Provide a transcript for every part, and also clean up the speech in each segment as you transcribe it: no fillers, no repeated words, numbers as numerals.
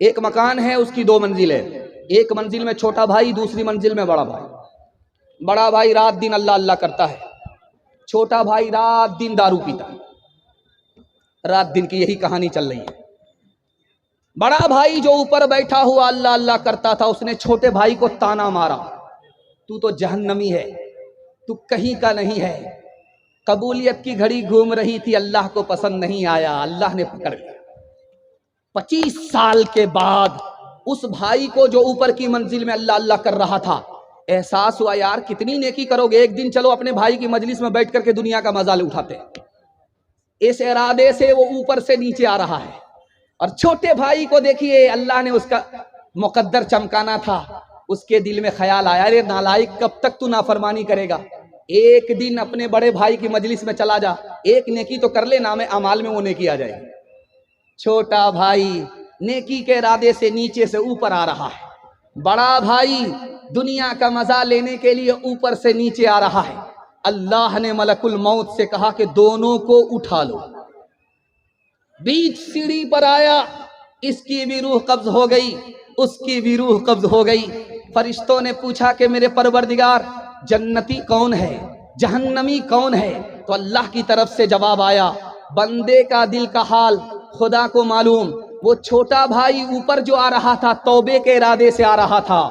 ایک مکان ہے، اس کی 2 منزل ہے، ایک منزل میں چھوٹا بھائی، دوسری منزل میں بڑا بھائی۔ بڑا بھائی رات دن اللہ اللہ کرتا ہے، چھوٹا بھائی رات دن دارو پیتا ہے، رات دن کی یہی کہانی چل رہی ہے۔ بڑا بھائی جو اوپر بیٹھا ہوا اللہ اللہ کرتا تھا، اس نے چھوٹے بھائی کو تانا مارا، تو تو جہنمی ہے، تو کہیں کا نہیں ہے، قبولیت کی گھڑی گھوم رہی تھی، اللہ کو پسند نہیں آیا، اللہ نے پکڑ لیا۔ 25 سال کے بعد اس بھائی کو جو اوپر کی منزل میں اللہ اللہ کر رہا تھا، احساس ہوا یار کتنی نیکی کرو گے، ایک دن چلو اپنے بھائی کی مجلس میں بیٹھ کر کے دنیا کا مزہ اٹھاتے ہیں۔ اس ارادے سے وہ اوپر سے نیچے آ رہا ہے، اور چھوٹے بھائی کو دیکھیے اللہ نے اس کا مقدر چمکانا تھا، اس کے دل میں خیال آیا ارے نالائق کب تک تو نافرمانی کرے گا، ایک دن اپنے بڑے بھائی کی مجلس میں چلا جا، ایک نیکی تو کر لے، نام اعمال میں وہ نیکی آ جائے گی۔ چھوٹا بھائی نیکی کے ارادے سے نیچے سے اوپر آ رہا ہے، بڑا بھائی دنیا کا مزہ لینے کے لیے اوپر سے نیچے آ رہا ہے۔ اللہ نے ملک الموت سے کہا کہ دونوں کو اٹھا لو۔ بیچ سیڑھی پر آیا، اس کی بھی روح قبض ہو گئی، اس کی بھی روح قبض ہو گئی۔ فرشتوں نے پوچھا کہ میرے پروردگار جنتی کون ہے، جہنمی کون ہے؟ تو اللہ کی طرف سے جواب آیا، بندے کا دل کا حال خدا کو معلوم۔ وہ چھوٹا بھائی اوپر جو آ رہا تھا توبے کے ارادے سے آ رہا تھا،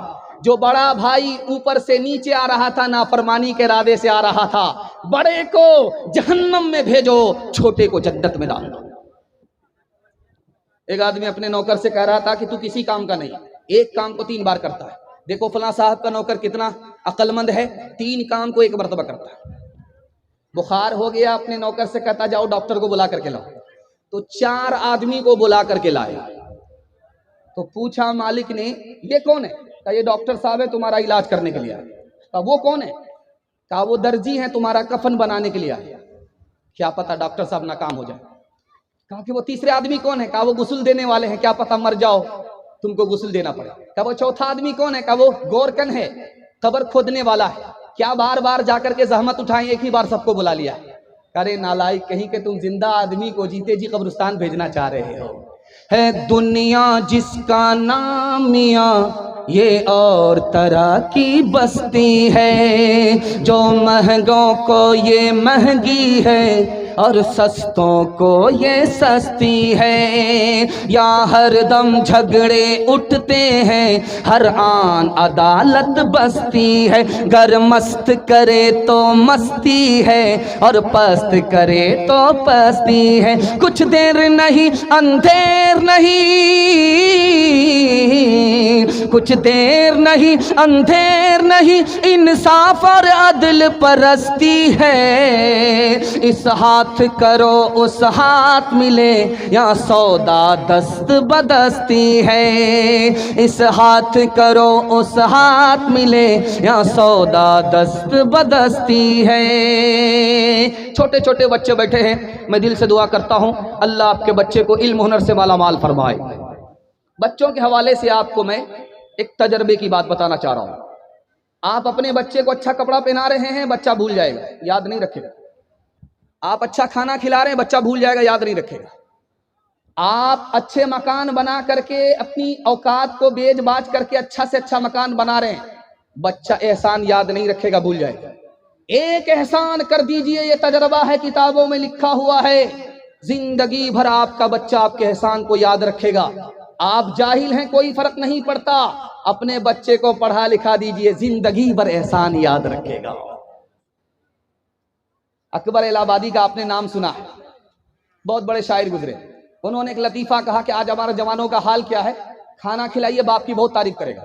جو بڑا بھائی اوپر سے نیچے آ رہا تھا نافرمانی کے ارادے سے آ رہا تھا۔ بڑے کو جہنم میں بھیجو، چھوٹے کو جنت میں ڈال دو۔ ایک آدمی اپنے نوکر سے کہہ رہا تھا کہ تو کسی کام کا نہیں، ایک کام کو 3 بار کرتا ہے، دیکھو فلاں صاحب کا نوکر کتنا عقل مند ہے، 3 کام کو 1 مرتبہ کرتا ہے۔ بخار ہو گیا، اپنے نوکر سے کہتا جاؤ ڈاکٹر کو بلا کر کے لاؤ، تو 4 آدمی کو بلا کر کے لائے۔ تو پوچھا مالک نے یہ کون ہے؟ کہا یہ ڈاکٹر صاحب ہے، تمہارا علاج کرنے کے لیے آئے۔ کہا وہ کون ہے؟ کہا وہ درجی ہیں، تمہارا کفن بنانے کے لیے آئے۔ کیا پتا ڈاکٹر صاحب ناکام ہو جائے۔ کہا کہ وہ تیسرے آدمی کون ہے؟ کہا وہ غسل دینے والے ہیں، کیا پتا مر جاؤ تم کو غسل دینا پڑے۔ کہا وہ چوتھا آدمی کون ہے؟ کہا وہ گورکن ہے، قبر کھودنے والا ہے، کیا بار بار جا کر کے زحمت اٹھائیں، ایک ہی بار سب کو بلا لیا۔ ارے نالائق کہیں کہ تم زندہ آدمی کو جیتے جی قبرستان بھیجنا چاہ رہے ہو۔ ہے دنیا جس کا نام میاں یہ اور طرح کی بستی ہے، جو مہنگوں کو یہ مہنگی ہے اور سستوں کو یہ سستی ہے۔ یا ہر دم جھگڑے اٹھتے ہیں، ہر آن عدالت بستی ہے۔ گر مست کرے تو مستی ہے اور پست کرے تو پستی ہے۔ کچھ دیر نہیں اندھیر نہیں، کچھ دیر نہیں اندھیر نہیں، انصاف اور عدل پرستی ہے۔ اس ہاتھ کرو اس ہاتھ ملے یا سودا دست بدستی ہے۔ اس ہاتھ کرو اس ہاتھ ملے یا سودا دست بدستی ہے۔ چھوٹے چھوٹے بچے بیٹھے ہیں، میں دل سے دعا کرتا ہوں اللہ آپ کے بچے کو علم ہنر سے مالا مال فرمائے۔ بچوں کے حوالے سے آپ کو میں ایک تجربے کی بات بتانا چاہ رہا ہوں۔ آپ اپنے بچے کو اچھا کپڑا پہنا رہے ہیں، بچہ بھول جائے گا، یاد نہیں رکھے گا۔ آپ اچھا کھانا کھلا رہے ہیں، بچہ بھول جائے گا، یاد نہیں رکھے گا۔ آپ اچھے مکان بنا کر کے اپنی اوقات کو بیچ باچ کر کے اچھا سے اچھا مکان بنا رہے ہیں، بچہ احسان یاد نہیں رکھے گا، بھول جائے گا۔ ایک احسان کر دیجئے، یہ تجربہ ہے، کتابوں میں لکھا ہوا ہے، زندگی بھر آپ کا بچہ آپ کے احسان کو یاد رکھے گا۔ آپ جاہل ہیں کوئی فرق نہیں پڑتا، اپنے بچے کو پڑھا لکھا دیجئے، زندگی بھر احسان یاد رکھے گا۔ اکبر الہ آبادی کا آپ نے نام سنا ہے، بہت بڑے شاعر گزرے، انہوں نے ایک لطیفہ کہا کہ آج ہمارے جوانوں کا حال کیا ہے، کھانا کھلائیے باپ کی بہت تعریف کرے گا،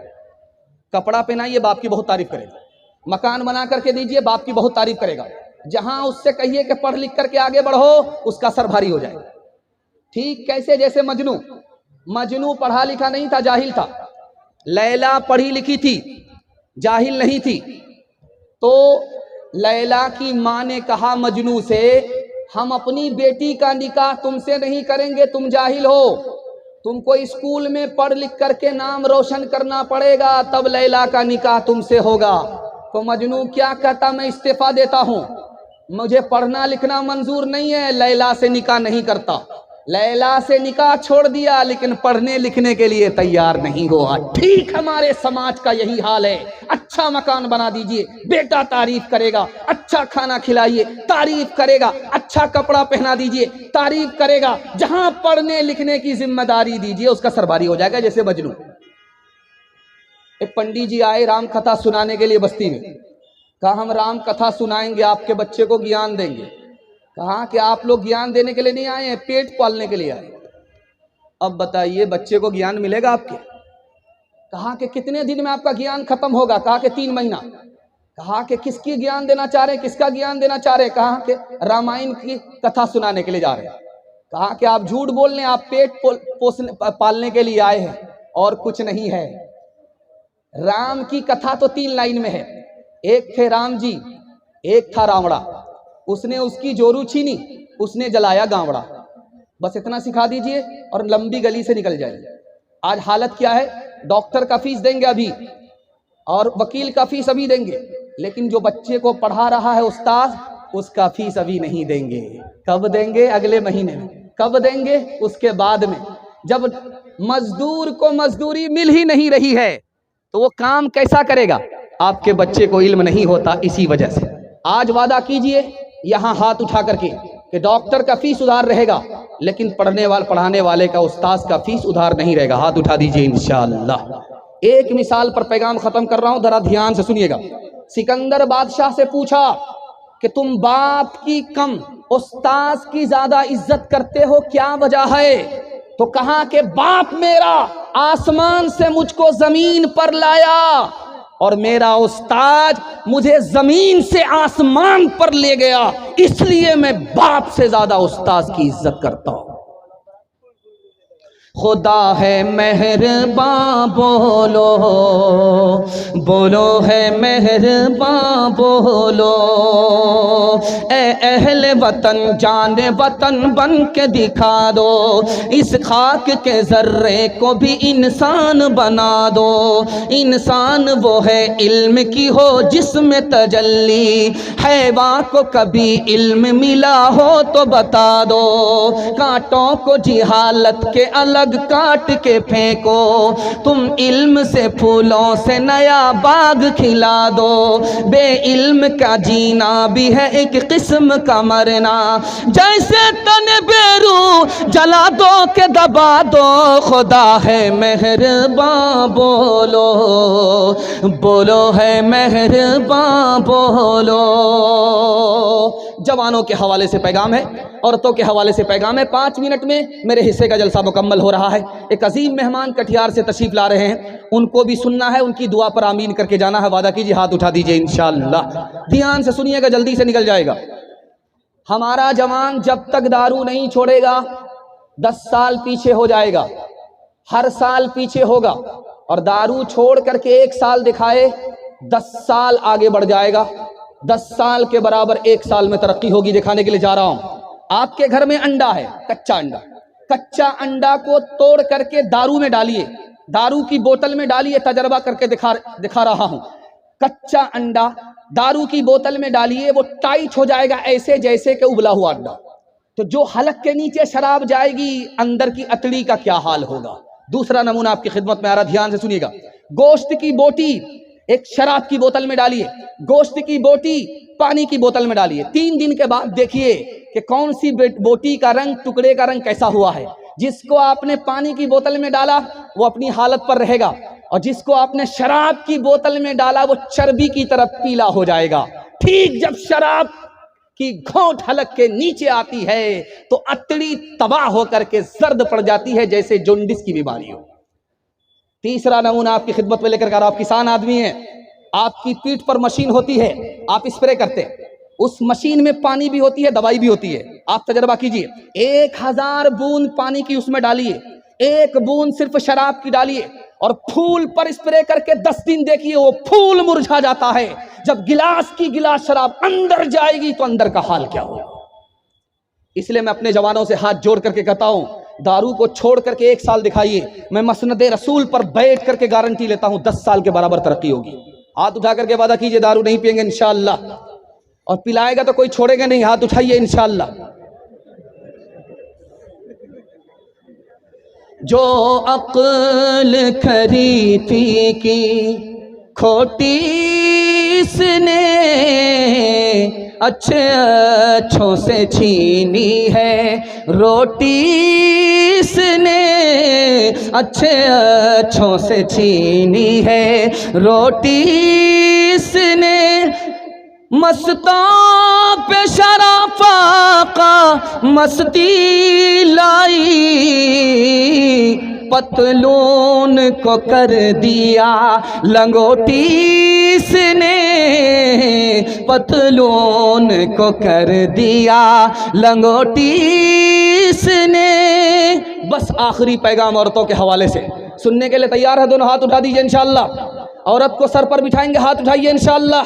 کپڑا پہنائیے باپ کی بہت تعریف کرے گا، مکان بنا کر کے دیجئے باپ کی بہت تعریف کرے گا، جہاں اس سے کہیے کہ پڑھ لکھ کر کے آگے بڑھو اس کا سر بھاری ہو جائے گا۔ ٹھیک کیسے؟ جیسے مجنو پڑھا لکھا نہیں تھا، جاہل تھا، لیلا پڑھی لکھی تھی، جاہل نہیں تھی، تو لیلا کی ماں نے کہا مجنو سے ہم اپنی بیٹی کا نکاح تم سے نہیں کریں گے، تم جاہل ہو، تم کو اسکول میں پڑھ لکھ کر کے نام روشن کرنا پڑے گا، تب لیلا کا نکاح تم سے ہوگا۔ تو مجنو کیا کہتا، میں استعفیٰ دیتا ہوں، مجھے پڑھنا لکھنا منظور نہیں ہے، لیلا سے نکاح نہیں کرتا۔ لیلا سے نکاح چھوڑ دیا لیکن پڑھنے لکھنے کے لیے تیار نہیں ہوا. ٹھیک ہمارے سماج کا یہی حال ہے. اچھا مکان بنا دیجئے، بیٹا تعریف کرے گا. اچھا کھانا کھلائیے، تعریف کرے گا. اچھا کپڑا پہنا دیجئے، تعریف کرے گا. جہاں پڑھنے لکھنے کی ذمہ داری دیجئے اس کا سرباری ہو جائے گا جیسے مجنون. ایک پنڈی جی آئے رام کتھا سنانے کے لیے بستی میں. کہا ہم رام کتھا سنائیں گے، آپ کے بچے کو گیان دیں گے. کہا کہ آپ لوگ گیان دینے کے لیے نہیں آئے ہیں، پیٹ پالنے کے لیے آئے. اب بتائیے بچے کو گیان ملے گا آپ کے؟ کہا کہ کتنے دن میں آپ کا گیان ختم ہوگا؟ کہا کہ 3 مہینہ. کہا کہ کس کی گیان دینا چاہ رہے ہیں، کس کا گیان دینا چاہ رہے ہیں؟ کہا کہ رامائن کی کتھا سنانے کے لیے جا رہے ہیں. کہا کہ آپ جھوٹ بول رہے ہیں، آپ پیٹ پالنے کے لیے آئے ہیں اور کچھ نہیں ہے. رام کی کتھا تو 3 لائن میں ہے. ایک تھے رام جی، ایک تھا راوڑا. اس نے اس کی جورو چھینی، اس نے جلایا گاوڑا. بس اتنا سکھا دیجئے اور لمبی گلی سے نکل جائیے. آج حالت کیا ہے؟ ڈاکٹر کا فیس دیں گے ابھی اور وکیل کا فیس ابھی دیں گے، لیکن جو بچے کو پڑھا رہا ہے استاد، اس کا فیس ابھی نہیں دیں گے. کب دیں گے؟ اگلے مہینے میں. کب دیں گے؟ اس کے بعد میں. جب مزدور کو مزدوری مل ہی نہیں رہی ہے تو وہ کام کیسا کرے گا؟ آپ کے بچے کو علم نہیں ہوتا اسی وجہ سے. آج وعدہ کیجئے یہاں ہاتھ اٹھا کر کے کہ ڈاکٹر کا فیس ادھار رہے گا لیکن پڑھانے والے کا، استاذ کا فیس ادھار نہیں رہے گا. ہاتھ اٹھا دیجئے انشاءاللہ. ایک مثال پر پیغام ختم کر رہا ہوں، ذرا دھیان سے سنیے گا. سکندر بادشاہ سے پوچھا کہ تم باپ کی کم استاذ کی زیادہ عزت کرتے ہو، کیا وجہ ہے؟ تو کہا کہ باپ میرا آسمان سے مجھ کو زمین پر لایا اور میرا استاد مجھے زمین سے آسمان پر لے گیا، اس لیے میں باپ سے زیادہ استاذ کی عزت کرتا ہوں. خدا ہے مہرباں بولو، بولو ہے مہرباں بولو. اے اہل وطن جان وطن بن کے دکھا دو، اس خاک کے ذرے کو بھی انسان بنا دو. انسان وہ ہے علم کی ہو جس میں تجلی، حیوان کو کبھی علم ملا ہو تو بتا دو. کانٹوں کو جہالت کے الگ کاٹ کے پھینکو، تم علم سے پھولوں سے نیا باغ کھلا دو. بے علم کا جینا بھی ہے ایک قسم کا مرنا، جیسے تن بیرو جلا دو کہ دبا دو. خدا ہے مہرباں بولو، بولو ہے مہرباں بولو. جوانوں کے حوالے سے پیغام ہے، عورتوں کے حوالے سے پیغام ہے. 5 منٹ میں میرے حصے کا جلسہ مکمل ہو رہا ہے. ایک عظیم مہمان کٹھیار سے تشریف لا رہے ہیں، ان کو بھی سننا ہے، ان کی دعا پر آمین کر کے جانا ہے. وعدہ کیجیے، ہاتھ اٹھا دیجیے انشاءاللہ. دھیان سے سنیے گا، جلدی سے نکل جائے گا. ہمارا جوان جب تک دارو نہیں چھوڑے گا 10 سال پیچھے ہو جائے گا، ہر سال پیچھے ہوگا. اور دارو چھوڑ کر کے 1 سال دکھائے 10 سال آگے بڑھ جائے گا. 10 سال کے برابر 1 سال میں ترقی ہوگی. دکھانے کے لیے جا رہا ہوں. آپ کے گھر میں انڈا ہے، کچا انڈا. کچا انڈا کو توڑ کر کے دارو میں ڈالیے، دارو کی بوتل میں ڈالیے. تجربہ کر کے دکھا رہا ہوں. کچا انڈا دارو کی بوتل میں ڈالیے، وہ ٹائٹ ہو جائے گا ایسے جیسے کہ ابلا ہوا انڈا. تو جو حلق کے نیچے شراب جائے گی، اندر کی اتڑی کا کیا حال ہوگا. دوسرا نمونہ آپ کی خدمت میں آ رہا، دھیان سے سنیے گا. گوشت کی بوٹی ایک شراب کی بوتل میں ڈالیے، گوشت کی بوٹی پانی کی بوتل میں ڈالیے. 3 دن کے بعد دیکھیے کہ کون سی بوٹی کا رنگ، ٹکڑے کا رنگ کیسا ہوا ہے. جس کو آپ نے پانی کی بوتل میں ڈالا وہ اپنی حالت پر رہے گا، اور جس کو آپ نے شراب کی بوتل میں ڈالا وہ چربی کی طرف پیلا ہو جائے گا. ٹھیک جب شراب کی گھونٹ حلق کے نیچے آتی ہے تو اتڑی تباہ ہو کر کے زرد پڑ جاتی ہے جیسے جونڈس کی بیماری ہو. تیسرا نمونہ آپ کی خدمت میں لے کر کے، آپ کسان آدمی ہیں، آپ کی پیٹھ پر مشین ہوتی ہے، آپ اسپرے کرتے، اس مشین میں پانی بھی ہوتی ہے، دوائی بھی ہوتی ہے. آپ تجربہ کیجئے، 1000 بوند پانی کی اس میں ڈالیے، 1 بوند صرف شراب کی ڈالیے اور پھول پر اسپرے کر کے 10 دن دیکھیے وہ پھول مرجھا جاتا ہے. جب گلاس کی گلاس شراب اندر جائے گی تو اندر کا حال کیا ہوگا. اس لیے میں اپنے جوانوں سے ہاتھ جوڑ کر کے کہتا ہوں، دارو کو چھوڑ کر کے 1 سال دکھائیے. میں مسند رسول پر بیٹھ کر کے گارنٹی لیتا ہوں 10 سال کے برابر ترقی ہوگی. ہاتھ اٹھا کر کے وعدہ کیجئے دارو نہیں پئیں گے انشاءاللہ، اور پلائے گا تو کوئی چھوڑے گا نہیں. ہاتھ اٹھائیے انشاءاللہ. جو عقل خریدی کی کھوٹی اس نے اچھے اچھوں سے چھینی ہے روٹی اس نے اچھے اچھوں سے چھینی ہے روٹی اس نے مستوں پہ شرافہ کا مستی لائی پتلون کو کر دیا لنگوٹی اس نے پتلون کو کر دیا لنگوٹی اس نے. بس آخری پیغام عورتوں کے حوالے سے سننے کے لیے تیار ہے؟ دونوں ہاتھ اٹھا دیجئے انشاءاللہ. عورت کو سر پر بٹھائیں گے، ہاتھ اٹھائیے انشاءاللہ.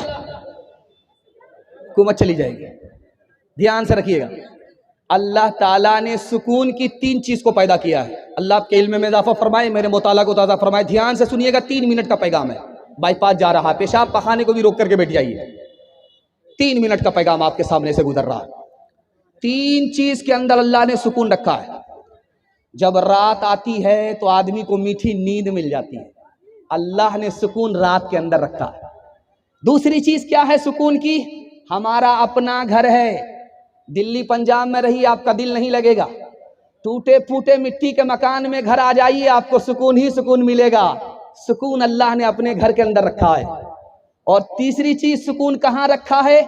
حکومت چلی جائے گی. دھیان سے رکھیے گا. اللہ تعالیٰ نے سکون کی 3 چیز کو پیدا کیا ہے. اللہ آپ کے علم میں اضافہ فرمائے، میرے مطالعہ کو تازہ فرمائے. دھیان سے سنیے گا. 3 منٹ کا پیغام ہے. بائی پاس جا رہا ہے، پیشاب پخانے کو بھی روک کر کے بیٹھ جائیے. 3 منٹ کا پیغام آپ کے سامنے سے گزر رہا ہے. 3 چیز کے اندر اللہ نے سکون رکھا ہے. جب رات آتی ہے تو آدمی کو میٹھی نیند مل جاتی ہے. اللہ نے سکون رات کے اندر رکھا ہے. دوسری چیز کیا ہے سکون کی؟ ہمارا اپنا گھر ہے. دلی پنجاب میں رہی آپ کا دل نہیں لگے گا. ٹوٹے پھوٹے مٹی کے مکان میں گھر آ جائیے، آپ کو سکون ہی سکون ملے گا. سکون اللہ نے اپنے گھر کے اندر رکھا ہے. اور تیسری چیز سکون کہاں رکھا ہے؟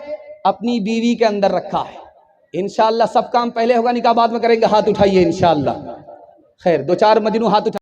اپنی بیوی کے اندر رکھا ہے. انشاءاللہ سب کام پہلے ہوگا، نکاح بعد میں کریں گے. ہاتھ اٹھائیے انشاءاللہ. خیر 2-4 مجنوں ہاتھ اٹھائیے.